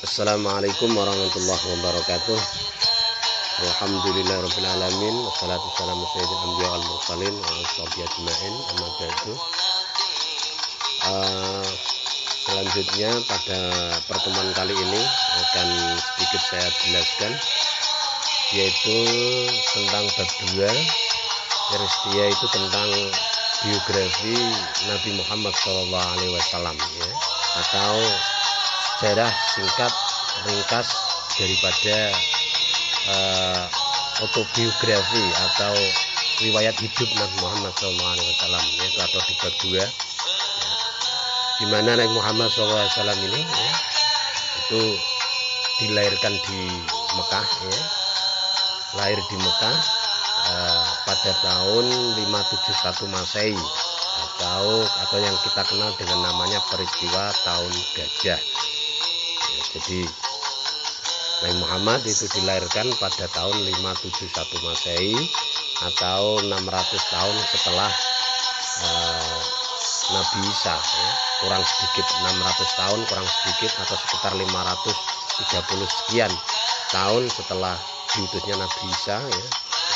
Assalamualaikum warahmatullahi wabarakatuh. Alhamdulillahirabbil alamin wassalatu wassalamu sayyidil anbiya wal mursalin wa ashabihi ajmain amma ba'du. Selanjutnya pada pertemuan kali ini akan sedikit saya jelaskan, yaitu tentang bab 2, yaitu tentang biografi Nabi Muhammad SAW, ya, atau sejarah singkat ringkas daripada autobiografi atau riwayat hidup Nabi Muhammad SAW, yaitu atau di bab 2, ya, di mana Nabi Muhammad SAW ini, ya, itu dilahirkan di Mekah, ya, lahir di Mekah pada tahun 571 Masehi atau yang kita kenal dengan namanya peristiwa tahun gajah. Ya, jadi Nabi Muhammad itu dilahirkan pada tahun 571 Masehi atau 600 tahun setelah Nabi Isa, ya, kurang sedikit 600 tahun kurang sedikit atau sekitar 530 sekian tahun setelah diutusnya Nabi Isa, ya,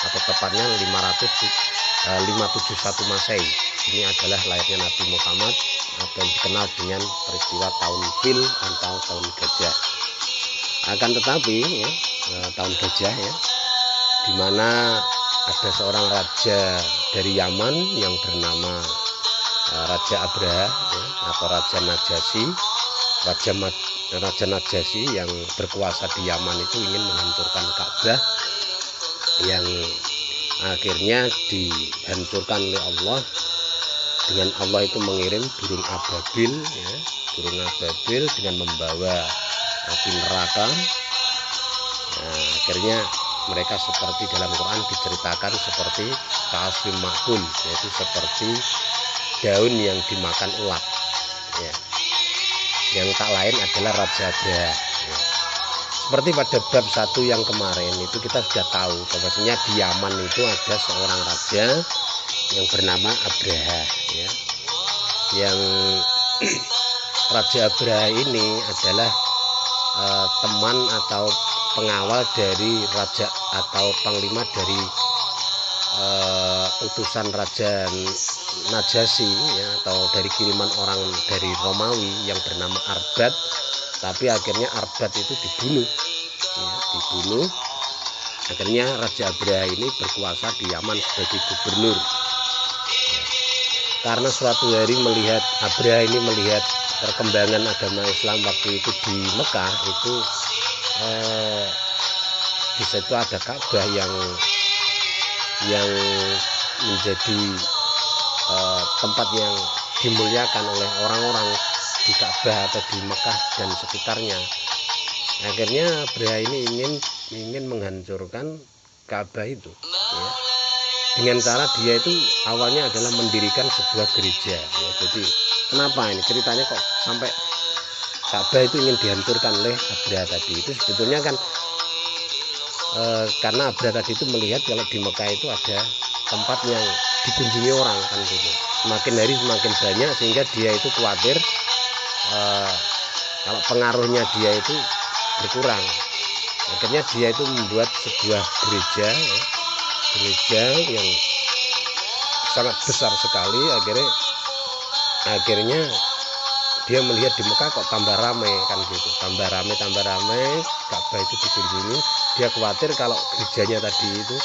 atau tepatnya 571 Masehi. Ini adalah lahirnya Nabi Muhammad atau yang dikenal dengan peristiwa tahun fil atau tahun gajah. Akan tetapi, ya, tahun gajah, ya, di mana ada seorang raja dari Yaman yang bernama Raja Abraha, ya, atau Raja Najasyi. Raja Najasyi yang berkuasa di Yaman itu ingin menghancurkan Ka'bah, yang akhirnya dihancurkan oleh Allah dengan Allah itu mengirim burung ababil, ya, burung ababil dengan membawa api neraka. Nah, akhirnya mereka seperti dalam Quran diceritakan seperti ka'asfin ma'kul, yaitu seperti daun yang dimakan ulat, ya. Yang tak lain adalah Raja Abraha, ya. Seperti pada bab 1 yang kemarin itu kita sudah tahu bahwasanya di Yaman itu ada seorang raja yang bernama Abraha, ya. Yang Raja Abraha ini adalah teman atau pengawal dari raja atau panglima dari utusan Raja Najasyi, ya, atau dari kiriman orang dari Romawi yang bernama Arbat. Tapi akhirnya Arbat itu dibunuh, ya, dibunuh. Akhirnya Raja Abraha ini berkuasa di Yaman sebagai gubernur, ya. Karena suatu hari Abraha ini melihat perkembangan agama Islam waktu itu di Mekah itu, di situ ada Ka'bah yang menjadi tempat yang dimuliakan oleh orang-orang di Ka'bah atau di Mekah dan sekitarnya. Akhirnya Abraha ini ingin menghancurkan Ka'bah itu, ya, dengan cara dia itu awalnya adalah mendirikan sebuah gereja, ya. Jadi kenapa ini ceritanya kok sampai Ka'bah itu ingin dihancurkan oleh Abraha tadi? Itu sebetulnya kan karena Abraha tadi itu melihat kalau di Mekah itu ada tempat yang dikunjungi orang, kan gitu. Semakin hari semakin banyak, sehingga dia itu khawatir kalau pengaruhnya dia itu berkurang. Akhirnya dia itu membuat sebuah gereja, ya, gereja yang sangat besar sekali. Akhirnya dia melihat di Mekah kok tambah ramai, kan gitu, tambah ramai, Ka'bah itu dikunjungi. Dia khawatir kalau gerejanya tadi itu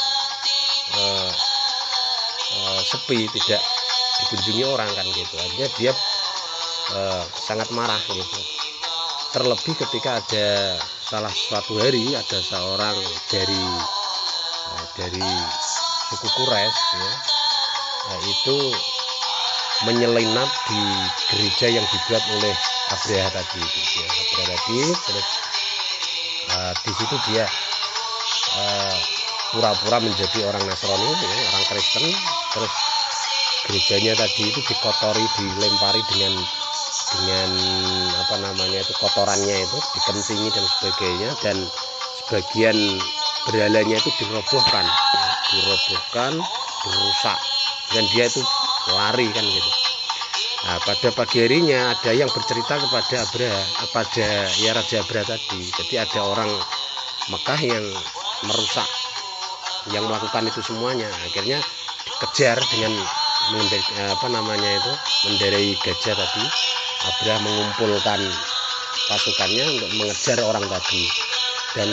sepi, tidak dikunjungi orang, kan gitu. Akhirnya dia sangat marah, gitu. Terlebih ketika ada suatu hari ada seorang dari suku Quraisy, ya, itu menyelinap di gereja yang dibuat oleh Abraha tadi itu, ya. Abraha tadi terus di situ dia pura-pura menjadi orang Nasrani, ya, orang Kristen. Terus gerejanya tadi itu dikotori, dilempari dengan kotorannya itu dikencingi dan sebagainya, dan sebagian berhalanya itu dirobohkan, ya, dirusak, dan dia itu lari, kan gitu. Nah, pada pagi harinya ada yang bercerita kepada Raja Abraha tadi. Jadi ada orang Mekah yang merusak, yang melakukan itu semuanya. Akhirnya dikejar dengan mengendarai gajah tadi. Abraha mengumpulkan pasukannya untuk mengejar orang tadi, dan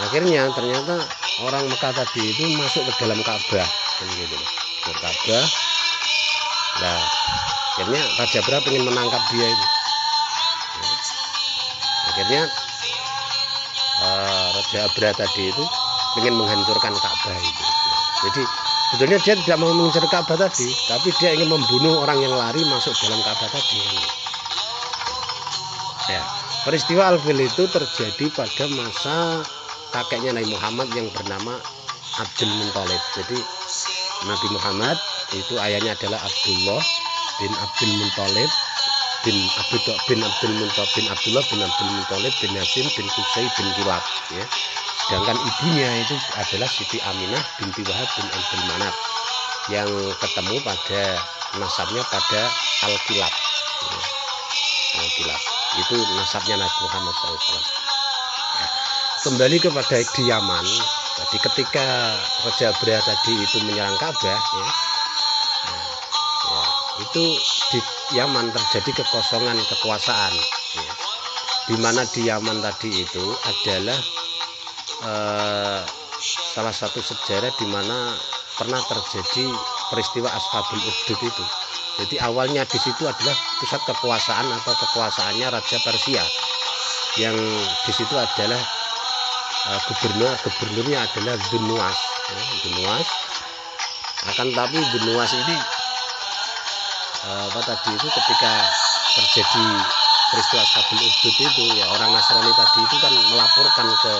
akhirnya ternyata orang Mekah tadi itu masuk ke dalam Ka'bah, gitu, ke Ka'bah. Nah, akhirnya Raja Abraha ingin menangkap dia itu. Akhirnya Raja Abraha tadi itu ingin menghancurkan Ka'bah itu. Jadi sebetulnya dia tidak mau mengejar Ka'bah tadi, tapi dia ingin membunuh orang yang lari masuk dalam Ka'bah tadi. Ya, peristiwa Al-Fil itu terjadi pada masa kakeknya Nabi Muhammad yang bernama Abdul Muthalib. Jadi Nabi Muhammad itu ayahnya adalah Abdullah bin Abdul Muthalib bin Abdullah bin Abdul Muthalib bin Hashim bin Qusay bin Kilab, ya. Sedangkan ibunya itu adalah Siti Aminah binti Wahab bin Abdul Manaf, yang ketemu pada nasabnya pada Al-Kilab, ya. Al-Kilab itu nasabnya Nabi Muhammad SAW. Ya. Kembali kepada di Yaman. Jadi ketika Raja Abraha tadi itu menyerang Ka'bah, ya, itu di Yaman terjadi kekosongan kekuasaan, ya. Di mana di Yaman tadi itu adalah salah satu sejarah di mana pernah terjadi peristiwa Ashabul Ukhdud itu. Jadi awalnya di situ adalah pusat kekuasaan atau kekuasaannya Raja Persia, yang di situ adalah gubernurnya adalah Dzunnuwas, ya, Dzunnuwas. Akan tapi Dzunnuwas ini itu ketika terjadi peristiwa Ashabul Ukhdud itu, ya, orang Nasrani tadi itu kan melaporkan ke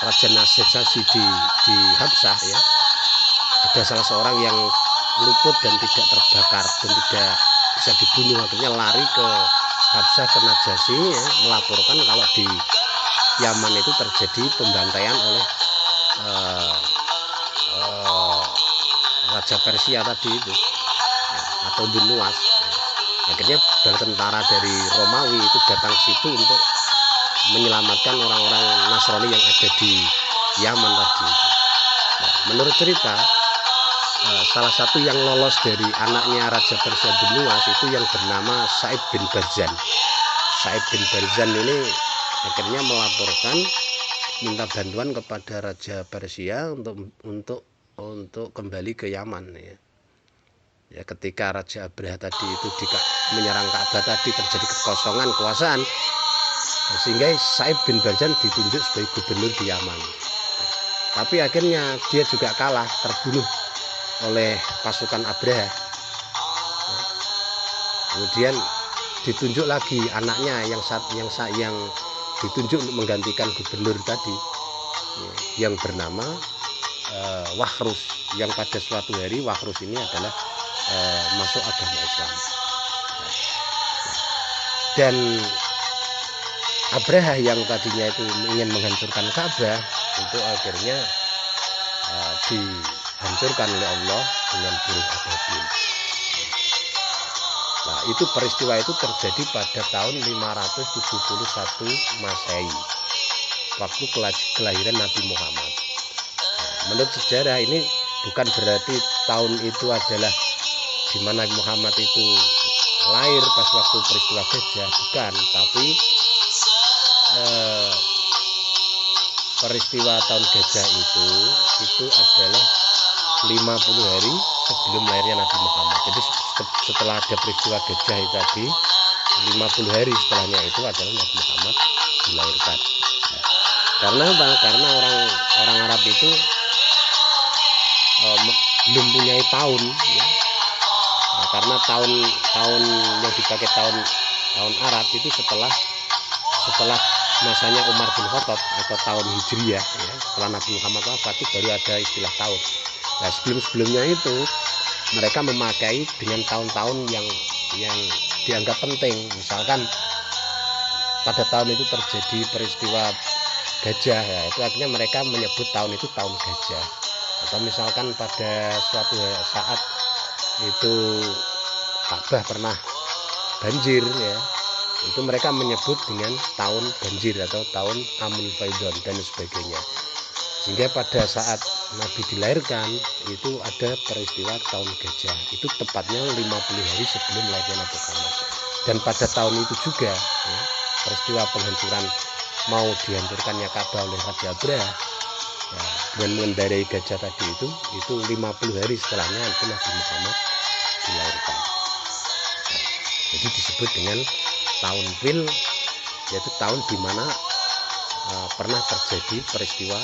Raja Najasyi di Habsah, ya, ada salah seorang yang luput dan tidak terbakar dan tidak bisa dibunuh. Akhirnya lari ke Habsah, ke Najasyi, ya, melaporkan kalau di Yaman itu terjadi pembantaian oleh Raja Persia tadi itu, ya, atau Dzunnuwas. Akhirnya tentara dari Romawi itu datang situ untuk menyelamatkan orang-orang Nasrani yang ada di Yaman tadi itu. Nah, menurut cerita, salah satu yang lolos dari anaknya Raja Persia Dzunnuwas itu yang bernama Sa'id bin Barzan. Sa'id bin Barzan ini akhirnya melaporkan, minta bantuan kepada Raja Persia untuk kembali ke Yaman, ya. Ya, ketika Raja Abraha tadi itu menyerang Ka'bah tadi terjadi kekosongan kekuasaan, sehingga Sa'id bin Barzan ditunjuk sebagai gubernur di Yaman. Tapi akhirnya dia juga kalah, terbunuh oleh pasukan Abraha. Kemudian ditunjuk lagi anaknya yang ditunjuk untuk menggantikan gubernur tadi, yang bernama Wakhrus, yang pada suatu hari Wakhrus ini adalah masuk agama Islam. Dan Abraha yang tadinya itu ingin menghancurkan Ka'bah itu akhirnya dihancurkan oleh Allah dengan burung ababil. Nah, itu peristiwa itu terjadi pada tahun 571 Masehi, waktu kelahiran Nabi Muhammad. Nah, menurut sejarah ini bukan berarti tahun itu adalah di mana Nabi Muhammad itu lahir pas waktu peristiwa gajah, bukan, tapi peristiwa tahun gajah itu adalah 50 hari sebelum lahirnya Nabi Muhammad. Jadi setelah ada peristiwa gajah itu tadi, 50 hari setelahnya itu adalah Nabi Muhammad dilahirkan. Karena apa? Karena orang Arab itu belum punya tahun, ya. Nah, karena tahun yang dipakai tahun Arab itu setelah masanya Umar bin Khattab atau tahun Hijriyah, ya. Setelah Nabi Muhammad wafat itu baru ada istilah tahun. Nah, sebelumnya itu mereka memakai dengan tahun-tahun yang dianggap penting. Misalkan pada tahun itu terjadi peristiwa gajah, ya, itu akhirnya mereka menyebut tahun itu tahun gajah. Atau misalkan pada suatu saat itu Ka'bah pernah banjir ya, itu mereka menyebut dengan tahun banjir atau tahun Amul Faidon dan sebagainya. Sehingga pada saat Nabi dilahirkan itu ada peristiwa tahun gajah, itu tepatnya 50 hari sebelum lahirnya Nabi Muhammad. Dan pada tahun itu juga ya, peristiwa penghancuran mau dihancurkannya Ka'bah oleh Raja Abraha ya, dengan mengendarai gajah tadi itu 50 hari setelahnya itu Nabi Muhammad dilahirkan. Jadi disebut dengan tahun fil, yaitu tahun di mana pernah terjadi peristiwa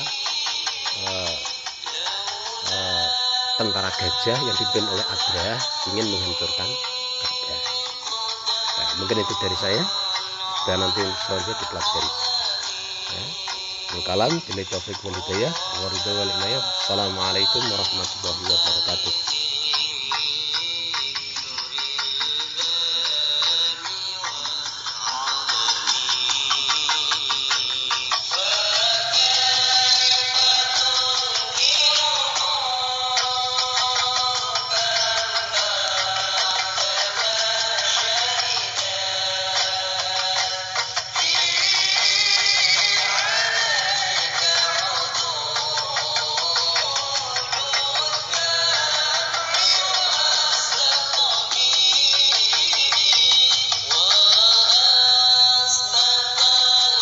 tentara gajah yang dipimpin oleh Abraha ingin menghancurkan Ka'bah. Nah, mungkin itu dari saya, dan nanti selanjutnya dipelajari. Ya. Kalam bila taufik wal hidayah wa ridha wal inayah. Assalamualaikum warahmatullahi wabarakatuh.